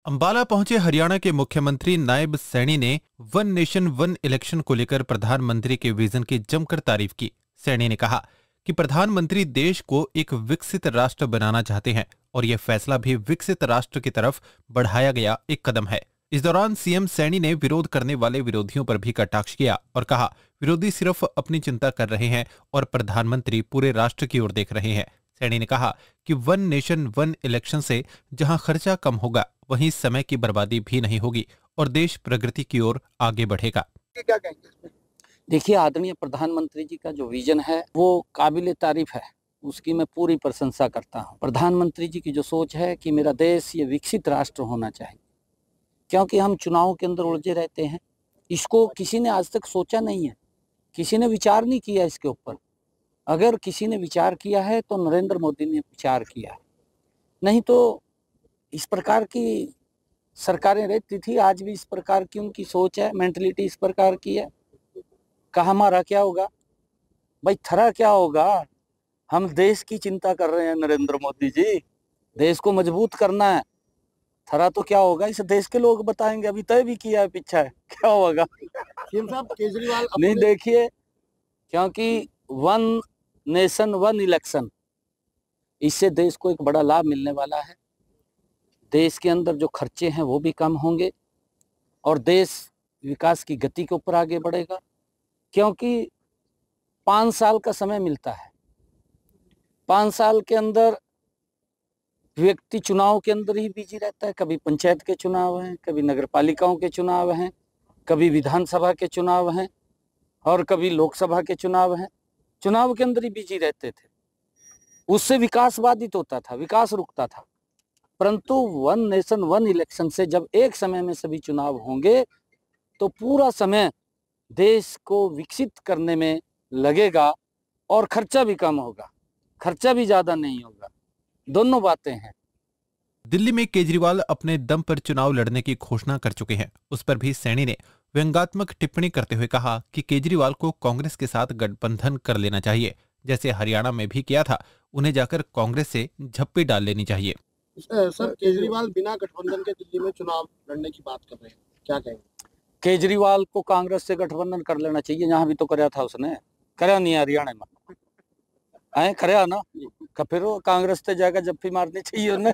अंबाला पहुंचे हरियाणा के मुख्यमंत्री नायब सैनी ने वन नेशन वन इलेक्शन को लेकर प्रधानमंत्री के विजन की जमकर तारीफ की। सैनी ने कहा कि प्रधानमंत्री देश को एक विकसित राष्ट्र बनाना चाहते हैं और यह फैसला भी विकसित राष्ट्र की तरफ बढ़ाया गया एक कदम है। इस दौरान सीएम सैनी ने विरोध करने वाले विरोधियों पर भी कटाक्ष किया और कहा, विरोधी सिर्फ अपनी चिंता कर रहे हैं और प्रधानमंत्री पूरे राष्ट्र की ओर देख रहे हैं। सैनी ने कहा कि वन नेशन वन इलेक्शन से जहां खर्चा कम होगा वहीं समय की बर्बादी भी नहीं होगी और देश प्रगति की ओर आगे बढ़ेगा। क्या कहेंगे इसमें? देखिए, आदरणीय प्रधानमंत्री जी का जो विजन है वो काबिले तारीफ है, उसकी मैं पूरी प्रशंसा करता हूं। प्रधानमंत्री जी की जो सोच है कि मेरा देश ये विकसित राष्ट्र होना चाहिए, क्योंकि हम चुनाव के अंदर उलझे रहते हैं। इसको किसी ने आज तक सोचा नहीं है, किसी ने विचार नहीं किया इसके ऊपर। अगर किसी ने विचार किया है तो नरेंद्र मोदी ने विचार किया है, नहीं तो इस प्रकार की सरकारें रहती थी। आज भी इस प्रकार की उनकी सोच है, मेंटलिटी इस प्रकार की है। कहा हमारा क्या होगा भाई, थरा क्या होगा। हम देश की चिंता कर रहे हैं नरेंद्र मोदी जी, देश को मजबूत करना है। थरा तो क्या होगा, इस देश के लोग बताएंगे। अभी तय भी किया है, पीछा है, क्या होगा। सीएम साहब, केजरीवाल नहीं, देखिए, क्योंकि वन नेशन वन इलेक्शन, इससे देश को एक बड़ा लाभ मिलने वाला है। देश के अंदर जो खर्चे हैं वो भी कम होंगे और देश विकास की गति के ऊपर आगे बढ़ेगा, क्योंकि 5 साल का समय मिलता है। 5 साल के अंदर व्यक्ति चुनाव के अंदर ही बिजी रहता है। कभी पंचायत के चुनाव हैं, कभी नगर पालिकाओं के चुनाव हैं, कभी विधानसभा के चुनाव हैं और कभी लोकसभा के चुनाव हैं। चुनाव के अंदर ही बिजी रहते थे, उससे विकास बाधित होता था, विकास रुकता था। परंतु वन नेशन वन इलेक्शन से जब एक समय में सभी चुनाव होंगे तो पूरा समय देश को विकसित करने में लगेगा और खर्चा भी कम होगा, खर्चा भी ज्यादा नहीं होगा। दोनों बातें हैं। दिल्ली में केजरीवाल अपने दम पर चुनाव लड़ने की घोषणा कर चुके हैं। उस पर भी सैनी ने व्यंग्यात्मक टिप्पणी करते हुए कहा कि केजरीवाल को कांग्रेस के साथ गठबंधन कर लेना चाहिए, जैसे हरियाणा में भी किया था। उन्हें जाकर कांग्रेस से झप्पी डाल लेनी चाहिए। सर, केजरीवाल बिना गठबंधन के दिल्ली में चुनाव लड़ने की बात कर रहे हैं, क्या कहेंगे? केजरीवाल को कांग्रेस से गठबंधन कर लेना चाहिए। यहाँ भी तो कराया था उसने, कराया नहीं है हरियाणा में, आए कराया ना, फिर वो कांग्रेस से जाकर जप्फी मारनी चाहिए उन्हें।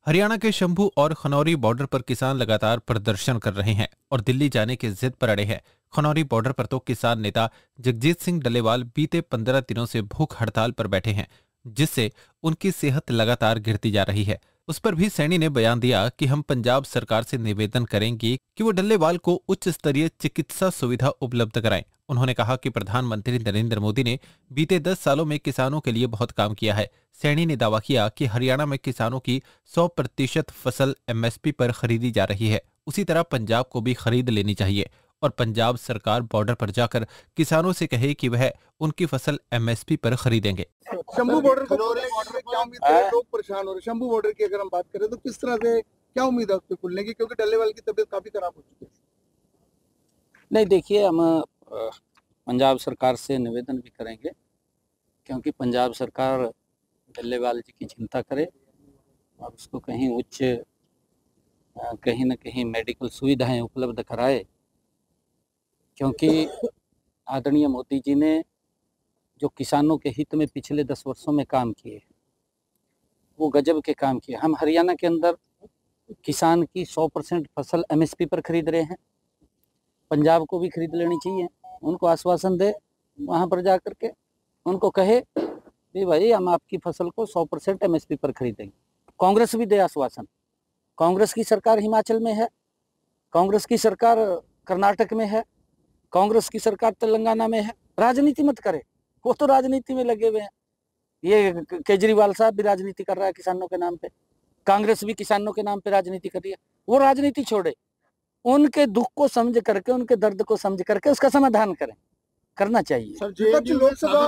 हरियाणा के शंभू और खनौरी बॉर्डर पर किसान लगातार प्रदर्शन कर रहे हैं और दिल्ली जाने की जिद पर अड़े हैं। खनौरी बॉर्डर पर तो किसान नेता जगजीत सिंह डल्लेवाल बीते 15 दिनों से भूख हड़ताल पर बैठे हैं, जिससे उनकी सेहत लगातार गिरती जा रही है। उस पर भी सैनी ने बयान दिया कि हम पंजाब सरकार से निवेदन करेंगे कि वो डल्लेवाल को उच्च स्तरीय चिकित्सा सुविधा उपलब्ध कराएं। उन्होंने कहा कि प्रधानमंत्री नरेंद्र मोदी ने बीते 10 सालों में किसानों के लिए बहुत काम किया है। सैनी ने दावा किया कि हरियाणा में किसानों की 100% फसल एमएसपी पर खरीदी जा रही है, उसी तरह पंजाब को भी खरीद लेनी चाहिए और पंजाब सरकार बॉर्डर पर जाकर किसानों से कहे कि वह उनकी फसल एमएसपी पर खरीदेंगे। शंभू बॉर्डर को क्या उम्मीद है? लोग परेशान हो रहे। शंभू बॉर्डर की अगर हम बात करें तो किस तरह से क्या उम्मीद है उसके खुलने की, क्योंकि डल्लेवाल की तबीयत काफी खराब हो चुकी है? नहीं, देखिए, हम पंजाब सरकार से निवेदन भी करेंगे, क्योंकि पंजाब सरकार डल्लेवाल जी की चिंता करे और उसको कहीं उच्च कहीं न कहीं मेडिकल सुविधाएं उपलब्ध कराए, क्योंकि आदरणीय मोदी जी ने जो किसानों के हित में पिछले 10 वर्षों में काम किए, वो गजब के काम किए। हम हरियाणा के अंदर किसान की 100% फसल एमएसपी पर खरीद रहे हैं। पंजाब को भी खरीद लेनी चाहिए। उनको आश्वासन दे, वहाँ पर जा कर के उनको कहे कि भाई हम आपकी फसल को 100% एमएसपी पर खरीदेंगे। कांग्रेस भी दे आश्वासन। कांग्रेस की सरकार हिमाचल में है, कांग्रेस की सरकार कर्नाटक में है, कांग्रेस की सरकार तेलंगाना में है। राजनीति मत करे, वो तो राजनीति में लगे हुए हैं। ये केजरीवाल साहब भी राजनीति कर रहा है किसानों के नाम पे, कांग्रेस भी किसानों के नाम पे राजनीति कर रही है। वो राजनीति छोड़े, उनके दुख को समझ करके, उनके दर्द को समझ करके उसका समाधान करें, करना चाहिए। सर, लोकसभा